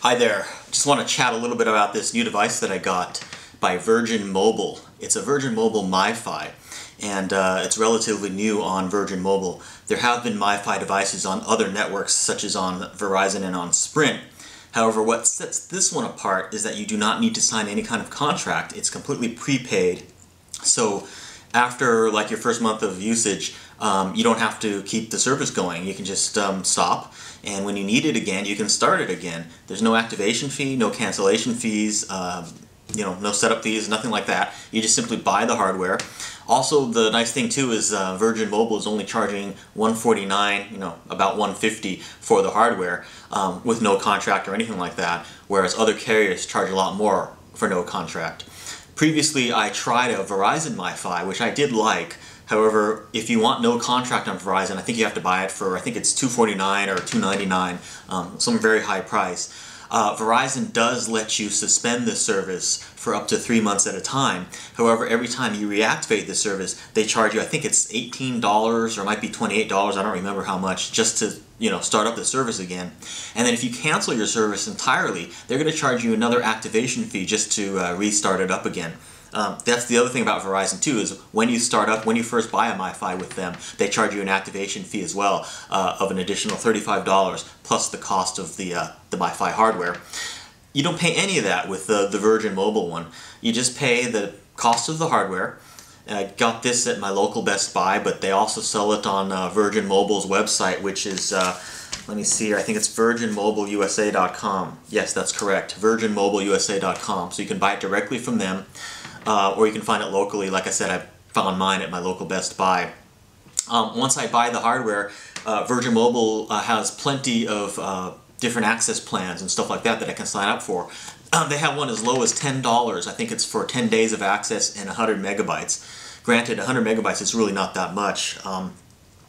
Hi there. Just want to chat a little bit about this new device that I got by Virgin Mobile. It's a Virgin Mobile MiFi, and it's relatively new on Virgin Mobile. There have been MiFi devices on other networks, such as on Verizon and on Sprint. However, what sets this one apart is that you do not need to sign any kind of contract. It's completely prepaid. So after like your first month of usage, you don't have to keep the service going. You can just stop, and when you need it again, you can start it again. There's no activation fee, no cancellation fees, no setup fees, nothing like that. You just simply buy the hardware. Also, the nice thing too is Virgin Mobile is only charging $149, about $150 for the hardware with no contract or anything like that, whereas other carriers charge a lot more for no contract. Previously, I tried a Verizon MiFi, which I did like. However, if you want no contract on Verizon, I think you have to buy it for, I think it's $249 or $299, some very high price. Verizon does let you suspend the service for up to 3 months at a time. However, every time you reactivate the service, they charge you, I think it's $18 or it might be $28, I don't remember how much, just to start up the service again. And then if you cancel your service entirely, they're going to charge you another activation fee just to restart it up again. That's the other thing about Verizon too, is when you start up, when you first buy a MiFi with them, they charge you an activation fee as well of an additional $35 plus the cost of the MiFi hardware. You don't pay any of that with the Virgin Mobile one. You just pay the cost of the hardware. I got this at my local Best Buy, but they also sell it on Virgin Mobile's website, which is, let me see here, I think it's virginmobileusa.com. Yes, that's correct, virginmobileusa.com. So you can buy it directly from them. Or you can find it locally. Like I said, I found mine at my local Best Buy. Once I buy the hardware, Virgin Mobile has plenty of different access plans and stuff like that that I can sign up for. They have one as low as $10. I think it's for 10 days of access and 100 megabytes. Granted, 100 megabytes is really not that much.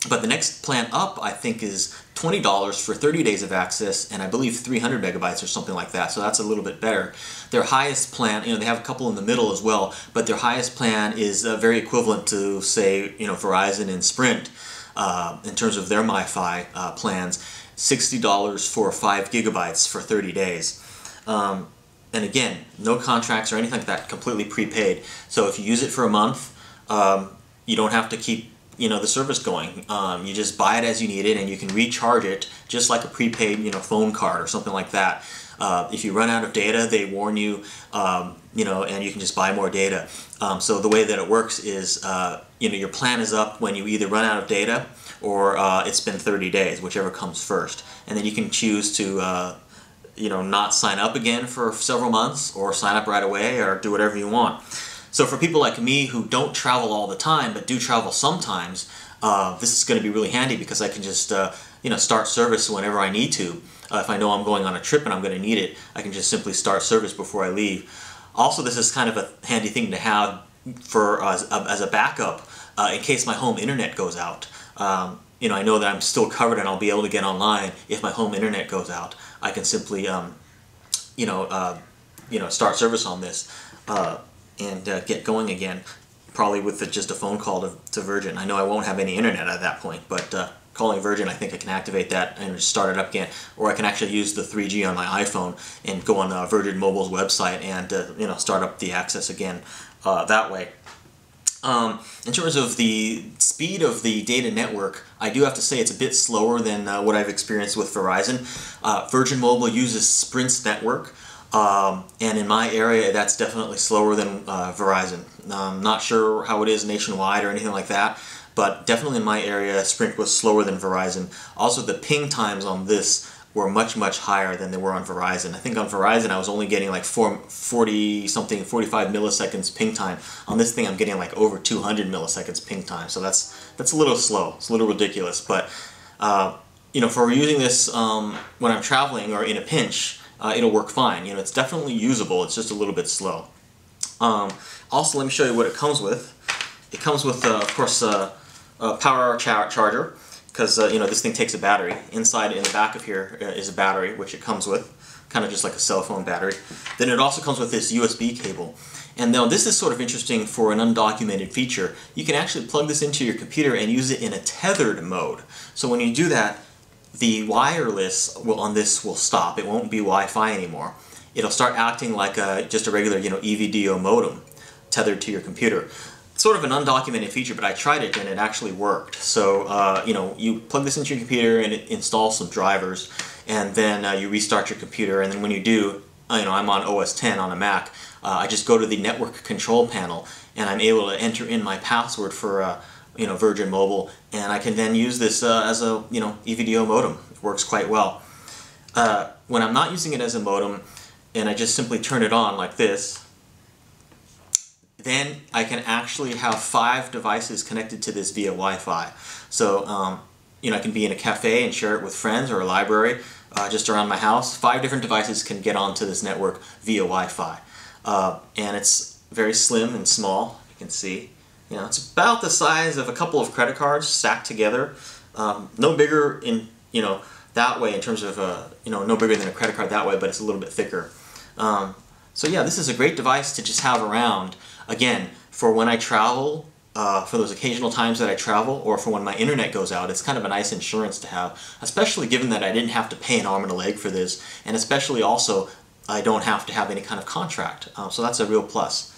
But the next plan up, I think, is $20 for 30 days of access, and I believe 300 megabytes or something like that, so that's a little bit better. Their highest plan, they have a couple in the middle as well, but their highest plan is very equivalent to, say, Verizon and Sprint in terms of their MiFi plans, $60 for 5 gigabytes for 30 days. And again, no contracts or anything like that, completely prepaid. So if you use it for a month, you don't have to keep the service going. You just buy it as you need it, and you can recharge it just like a prepaid phone card or something like that. If you run out of data, they warn you, and you can just buy more data. So the way that it works is your plan is up when you either run out of data or it's been 30 days, whichever comes first. And then you can choose to not sign up again for several months, or sign up right away, or do whatever you want. So for people like me who don't travel all the time but do travel sometimes, this is going to be really handy, because I can just start service whenever I need to. If I know I'm going on a trip and I'm going to need it, I can just simply start service before I leave. Also, this is kind of a handy thing to have for as a backup in case my home internet goes out. I know that I'm still covered and I'll be able to get online if my home internet goes out. I can simply start service on this. And get going again, probably with just a phone call to Virgin. I know I won't have any internet at that point, but calling Virgin, I think I can activate that and start it up again. Or I can actually use the 3G on my iPhone and go on Virgin Mobile's website and start up the access again that way. In terms of the speed of the data network, I do have to say it's a bit slower than what I've experienced with Verizon. Virgin Mobile uses Sprint's network. And in my area, that's definitely slower than Verizon. I'm not sure how it is nationwide or anything like that, but definitely in my area, Sprint was slower than Verizon. Also, the ping times on this were much, much higher than they were on Verizon. I think on Verizon, I was only getting like 45 milliseconds ping time. On this thing, I'm getting like over 200 milliseconds ping time, so that's a little slow. It's a little ridiculous, but for using this when I'm traveling or in a pinch, it'll work fine. It's definitely usable. It's just a little bit slow. Also, let me show you what it comes with. It comes with, of course, a power charger, because this thing takes a battery. Inside, in the back of here, is a battery, which it comes with, kind of just like a cell phone battery. Then it also comes with this USB cable. And now this is sort of interesting for an undocumented feature. You can actually plug this into your computer and use it in a tethered mode. So when you do that, the wireless on this will stop. It won't be Wi-Fi anymore. It'll start acting like just a regular, EVDO modem tethered to your computer. It's sort of an undocumented feature, but I tried it and it actually worked. So, you plug this into your computer and it installs some drivers, and then you restart your computer, and then when you do, I'm on OS X on a Mac, I just go to the network control panel and I'm able to enter in my password for Virgin Mobile, and I can then use this as a EVDO modem. It works quite well. When I'm not using it as a modem and I just simply turn it on like this, then I can actually have 5 devices connected to this via Wi-Fi. So I can be in a cafe and share it with friends, or a library just around my house. 5 different devices can get onto this network via Wi-Fi, and it's very slim and small. You can see. It's about the size of a couple of credit cards stacked together. No bigger in that way in terms of no bigger than a credit card that way, but it's a little bit thicker. So yeah, this is a great device to just have around. Again, for when I travel, for those occasional times that I travel, or for when my internet goes out, it's kind of a nice insurance to have, especially given that I didn't have to pay an arm and a leg for this, and especially also I don't have to have any kind of contract. So that's a real plus.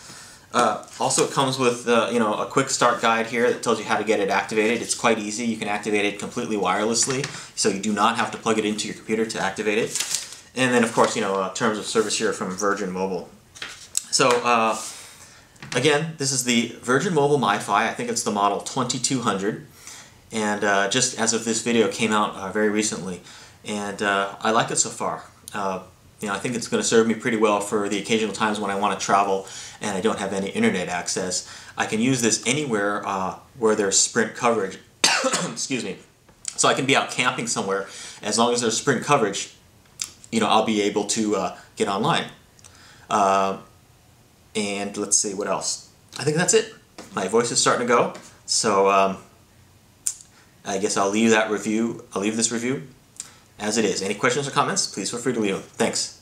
Also, it comes with a quick start guide here that tells you how to get it activated. It's quite easy. You can activate it completely wirelessly, so you do not have to plug it into your computer to activate it. And then, of course, terms of service here from Virgin Mobile. So, again, this is the Virgin Mobile MiFi. I think it's the model 2200. And just as of this video, came out very recently. And I like it so far. I think it's going to serve me pretty well for the occasional times when I want to travel and I don't have any internet access. I can use this anywhere where there's Sprint coverage. Excuse me. So I can be out camping somewhere. As long as there's Sprint coverage, I'll be able to get online. And let's see, what else? I think that's it. My voice is starting to go. So I guess I'll leave that review. I'll leave this review as it is. Any questions or comments, please feel free to leave them. Thanks.